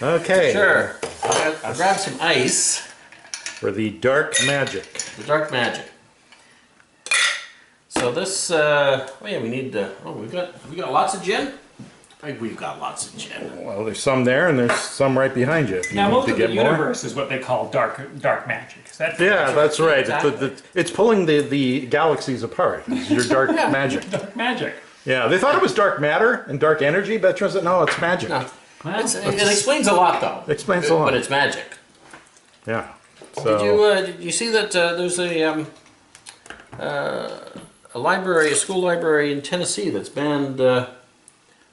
Okay. Sure. I'll grab some ice. For the dark magic. The dark magic. So this, oh yeah, we need, we got lots of gin? I think we've got lots of gin. Well, there's some there, and there's some right behind you. Now, most of the universe is what they call dark magic. Is that yeah, that's right. Exactly. It's pulling the galaxies apart. It's your dark magic. dark magic? Yeah, they thought it was dark matter and dark energy, but it turns out, no, it's magic. No. Well, It explains a lot, though. It explains a lot. But it's magic. Yeah. So, Did you see that there's a library, a school library in Tennessee that's banned the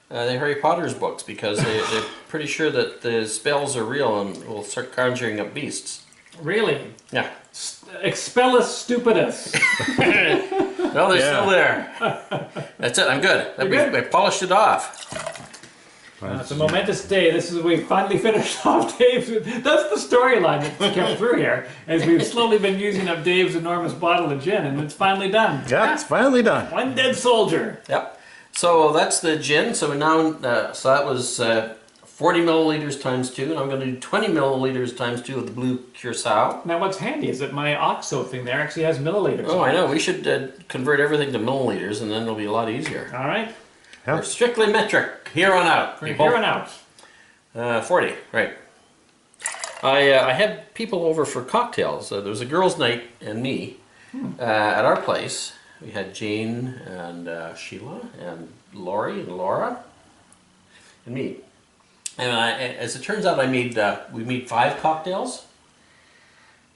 Harry Potter's books because they're pretty sure that the spells are real and will start conjuring up beasts. Really? Yeah. Expellus stupidus. No, they're still there. That's it. I'm good. I polished it off. It's a momentous day. We finally finished off Dave's. That's the storyline that's kept through here, as we've slowly been using up Dave's enormous bottle of gin, and it's finally done. yeah, it's finally done. One dead soldier. Yep. So that's the gin. So now, so that was 40 milliliters times 2, and I'm going to do 20 milliliters times 2 of the blue curacao. Now, what's handy is that my OXO thing there actually has milliliters. Oh, I know. We should convert everything to milliliters, and then it'll be a lot easier. All right. Yeah. We're strictly metric here on out. From here on out. 40, right. I had people over for cocktails. There was a girls' night and me at our place. We had Jane and Sheila and Lori and Laura and me. And as it turns out, we made 5 cocktails.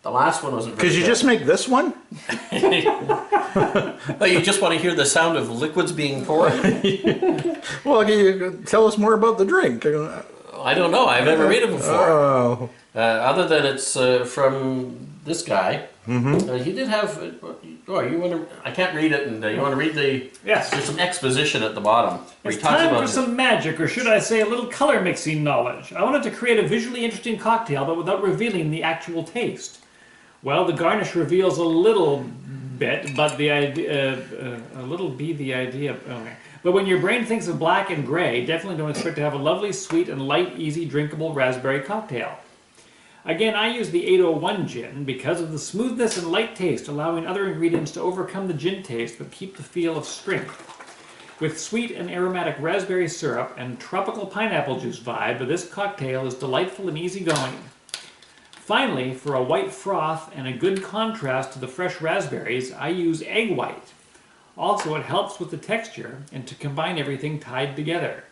The last one wasn't very Because you good. just make this one? Oh, you just want to hear the sound of liquids being poured? Well, can you tell us more about the drink? I don't know. I've never made it before. Oh. Other than it's from this guy. Mm-hmm. You did have. You want to? I can't read it, and you want to read the. Yes. There's some exposition at the bottom. Where It's he talks time about for some magic, or should I say a little color mixing knowledge. I wanted to create a visually interesting cocktail, but without revealing the actual taste. Well, the garnish reveals a little bit, but the idea, a little be the idea. Okay. But when your brain thinks of black and gray, definitely don't expect to have a lovely, sweet, and light, easy, drinkable raspberry cocktail. Again, I use the 801 gin because of the smoothness and light taste, allowing other ingredients to overcome the gin taste but keep the feel of strength. With sweet and aromatic raspberry syrup and tropical pineapple juice vibe, this cocktail is delightful and easygoing. Finally, for a white froth and a good contrast to the fresh raspberries, I use egg white. Also, it helps with the texture and to combine everything tied together.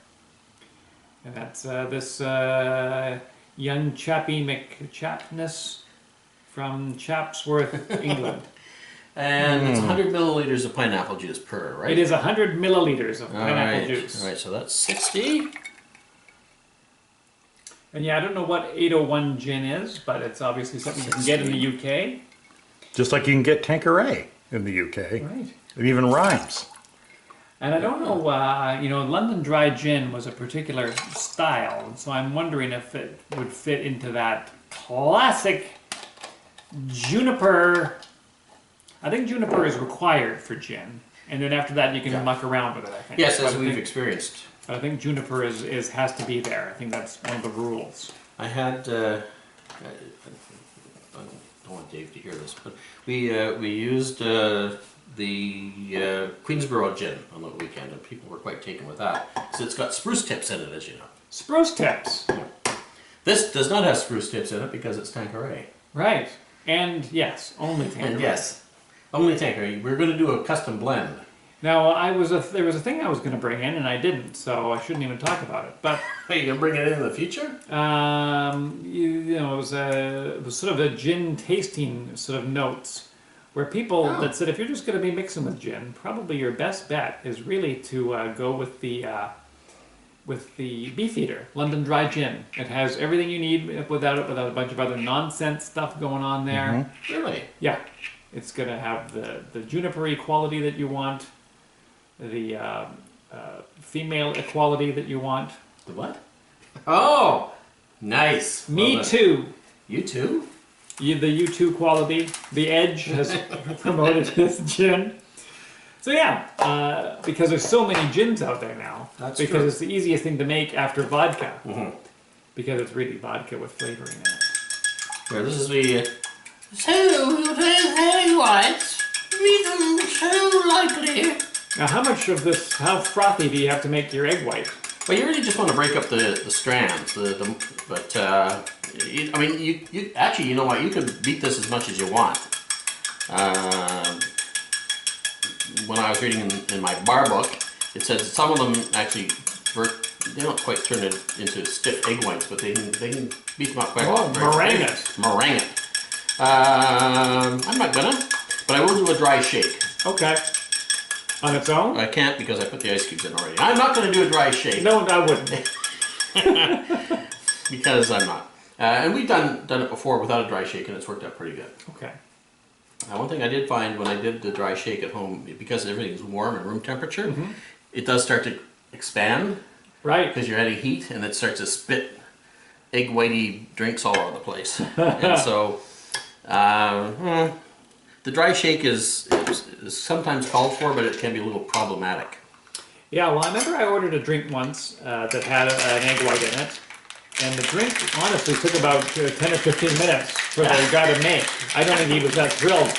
And that's this young chappie McChapness from Chatsworth, England. And it's 100 milliliters of pineapple juice per, right? It is 100 milliliters of pineapple juice. All right, so that's 60. And yeah, I don't know what 801 gin is, but it's obviously something you can get in the UK. Just like you can get Tanqueray in the UK. Right. It even rhymes. And I don't know, London Dry Gin was a particular style, and so I'm wondering if it would fit into that classic juniper. I think juniper is required for gin, and then after that you can muck around with it, I think. Yes, as we've experienced. But I think juniper has to be there. I think that's one of the rules. I had. I don't want Dave to hear this, but we used the Queensborough gin on the weekend, and people were quite taken with that. So it's got spruce tips in it, as you know. Spruce tips. This does not have spruce tips in it because it's Tanqueray. Right. And yes, only Tanqueray. And yes, only Tanqueray. We're going to do a custom blend. Now, there was a thing I was going to bring in, and I didn't, so I shouldn't even talk about it. But Are you going to bring it in the future? It was sort of a gin tasting sort of notes, where people that said if you're just going to be mixing with gin, probably your best bet is really to go with the Beefeater London Dry Gin. It has everything you need without a bunch of other nonsense stuff going on there. Mm-hmm. Really? Yeah, it's going to have the juniper-y quality that you want. The female equality that you want. The what? Oh, nice. Me too. You too? The U2 quality. The Edge has promoted this gin. So yeah, because there's so many gins out there now. That's because true. it's the easiest thing to make after vodka. Mm-hmm. because it's really vodka with flavoring in it. Here, this is the... So, you egg whites, read them so lightly. Now, how much of this, how frothy do you have to make your egg white? Well, you really just want to break up the strands, I mean, you actually, you know what, you can beat this as much as you want. When I was reading in my bar book, it said some of them actually, they don't quite turn it into stiff egg whites, but they can beat them up quite a lot. Meringue it. Meringue it. I'm not gonna, but I will do a dry shake. Okay. On its own? I can't because I put the ice cubes in already. I'm not gonna do a dry shake. No, I wouldn't. Because I'm not. And we've done it before without a dry shake, and it's worked out pretty good. Okay. One thing I did find when I did the dry shake at home, because everything's warm and room temperature, it does start to expand. Right. Because you're adding heat, and it starts to spit egg whitey drinks all over the place. And so, the dry shake is sometimes called for, but it can be a little problematic. Yeah, well, I remember I ordered a drink once that had an egg white in it. And the drink, honestly, took about 10 or 15 minutes for the guy to make. I don't think he was that thrilled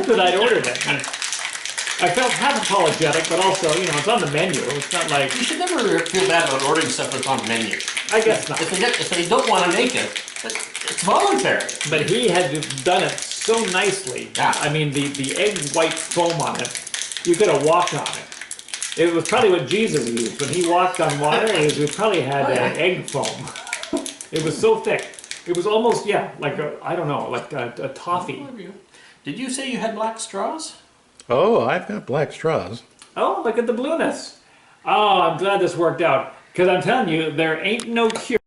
that I'd ordered it. And I felt half apologetic, but also, you know, it's on the menu. It's not like... You should never feel bad about ordering stuff that's on the menu. I guess not. If they don't want to make it, it's voluntary. But he had done it so nicely. Yeah. I mean, the egg white foam on it, you could have walked on it. It was probably what Jesus used. When he walked on water, he probably had egg foam. It was so thick. It was almost, like I don't know, like a toffee. Did you say you had black straws? Oh, I've got black straws. Oh, look at the blueness. Oh, I'm glad this worked out. Because I'm telling you, there ain't no cure.